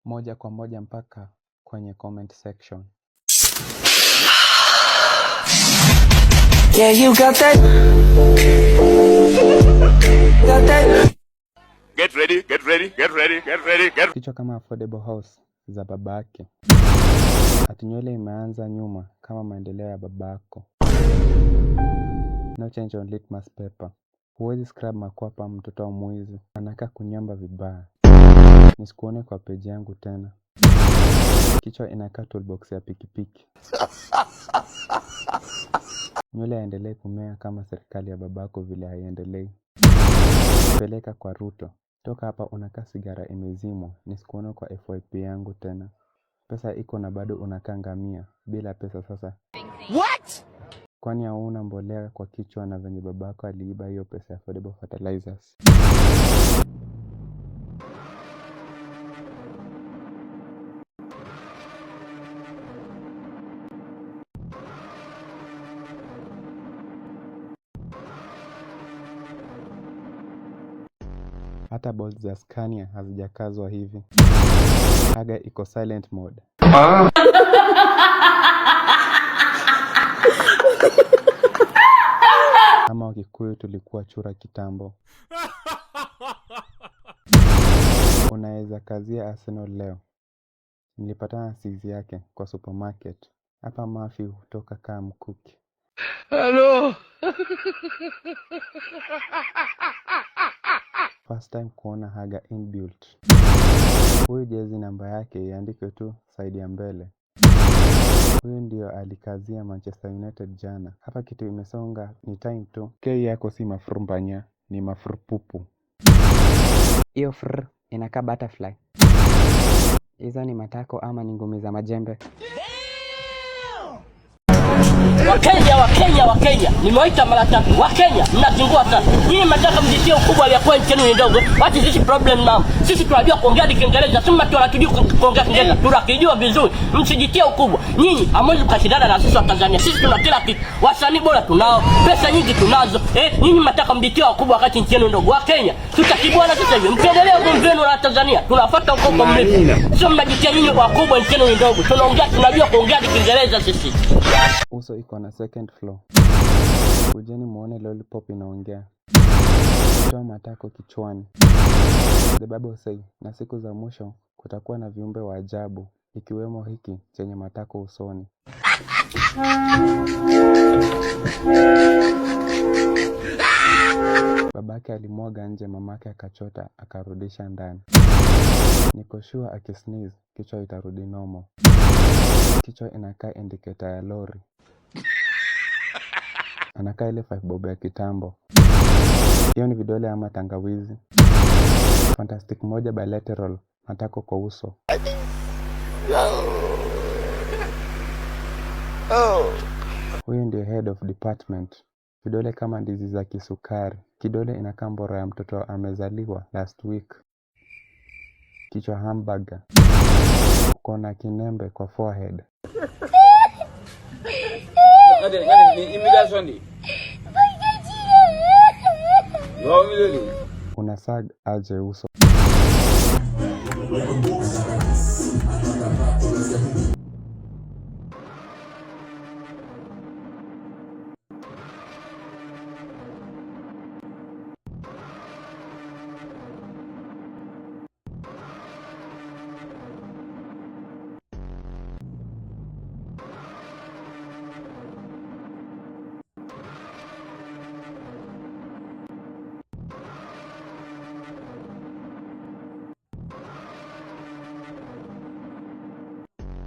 moja kwa moja mpaka kwenye comment section. Yeah, you got that. Got that. Get ready, get ready, get ready, get ready, get. Kichwa kama affordable house za babake. Ati nywele imeanza nyuma kama maendeleo ya babako. No change on litmus paper. Huwezi scrub makwapa mtoto wa mwizi. Anakaa kunyamba vibaya. Nisikuone kwa page yangu tena. Kichwa inakaa toolbox ya pikipiki. Nywele yaendelee kumea kama serikali ya babako vile haiendelei. Peleka kwa Ruto. Toka hapa unakaa sigara imezimwa. Nisikuone kwa FYP yangu tena. Pesa iko na bado unakaa ngamia. Bila pesa sasa. What? Kwani hauna mbolea kwa kichwa na venye babako aliiba hiyo pesa ya affordable fertilizers? Hata bolts za Scania hazijakazwa hivi. Haga iko silent mode. Kama Wakikuyu tulikuwa chura kitambo. Unaweza kazia Arsenal leo. Nilipatana na sizi yake kwa supermarket. Hapa mafi hutoka kama mkuki. Hello. First time kuona Haga inbuilt. Huyu jezi namba yake iandike tu side ya mbele. Huyu ndio alikazia Manchester United jana. Hapa kitu imesonga ni time tu. K yako si mafrumbanya, ni mafrupupu. Iyo frr inakaa butterfly. Hizo ni matako ama ni ngumi za majembe? Wakenya, nimewaita mara tatu. Wakenya, mnazingua sana. Nyinyi mnataka mjitie ukubwa ya kwa nchi ni ndogo. What is this problem now? Sisi tunajua kuongea Kiingereza, sema tunatujua kuongea Kiingereza. Tunakijua vizuri. Msijitie ukubwa. Nyinyi hamwezi kushindana na sisi wa Tanzania. Sisi tuna kila kitu. Wasanii bora tunao, pesa nyingi tunazo. Nyinyi mnataka mjitie ukubwa wakati nchi ni ndogo. Wakenya, tutakibwana sasa hivi. Mkiendelea kumvenu na Tanzania, tunafuata ukoko mrefu. Sio mnajitia nyinyi kwa kubwa nchi ni ndogo. Tunajua kuongea Kiingereza sisi. Uso iko na second floor. Kujeni muone lollipop inaongea. Toa matako kichwani. The Bible say, na siku za mwisho kutakuwa na viumbe wa ajabu, ikiwemo hiki chenye matako usoni. Babake alimwaga nje, mamake akachota akarudisha ndani. Niko sure akisneeze kichwa itarudi normal. Kichwa inakaa indicator ya lori. Anakaa ile 5 bob ya kitambo. Hiyo ni vidole ama tangawizi. Fantastic moja bilateral, matako kwa uso. Huyu ndio head of department. Vidole kama ndizi za kisukari. Kidole inakaa mbora ya mtoto amezaliwa last week. Kichwa hamburger. Uko na kinembe kwa forehead. Unasag aje uso.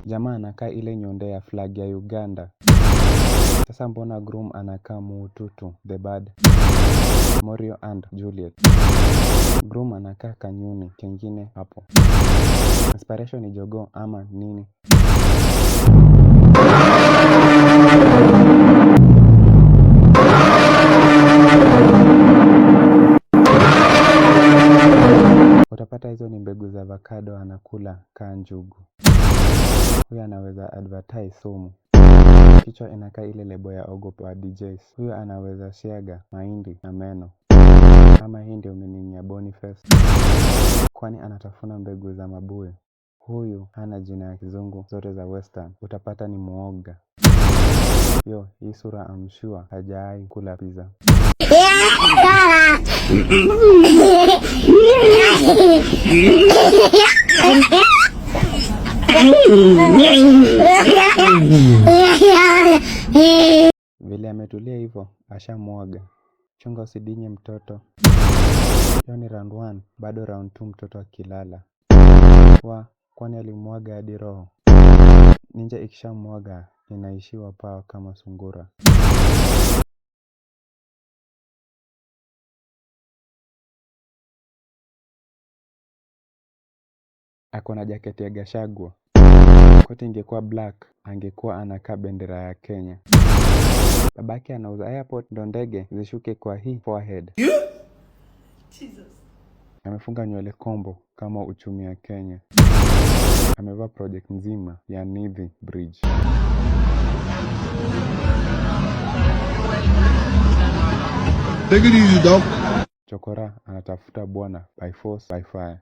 Jamaa anakaa ile nyonde ya flag ya Uganda. Sasa mbona groom anakaa Muututu, the bad, Morio and Juliet. Groom anakaa kanyuni kengine hapo. Inspiration ni jogoo ama nini? Utapata hizo ni mbegu za avocado anakula kaa njugu. Huyu anaweza advertise sumu. Kichwa inakaa ile lebo ya ogopa DJs. Huyu anaweza siaga mahindi na meno. Kama hii ndio meaning ya Boniface. Kwani anatafuna mbegu za mabuye. Huyu hana jina ya kizungu zote za western, utapata ni muoga. Yo, hii sura I'm sure hajawahi kula pizza. Vile ametulia hivyo, ashamwaga. Chunga usidinye mtoto. Hiyo ni round 1, bado round 2 mtoto akilala. Kwani alimwaga hadi roho. Ninja ikishamwaga inaishiwa pao kama sungura. Ako na jaketi ya Gachagua. Koti ingekuwa black, angekuwa anakaa bendera ya Kenya. Babake anauza airport ndo ndege zishuke kwa hii forehead. Jesus. Amefunga nywele kombo kama uchumi ya Kenya. Amevaa project nzima ya Nithi Bridge. Take it easy, dog. Chokora anatafuta bwana by force by fire.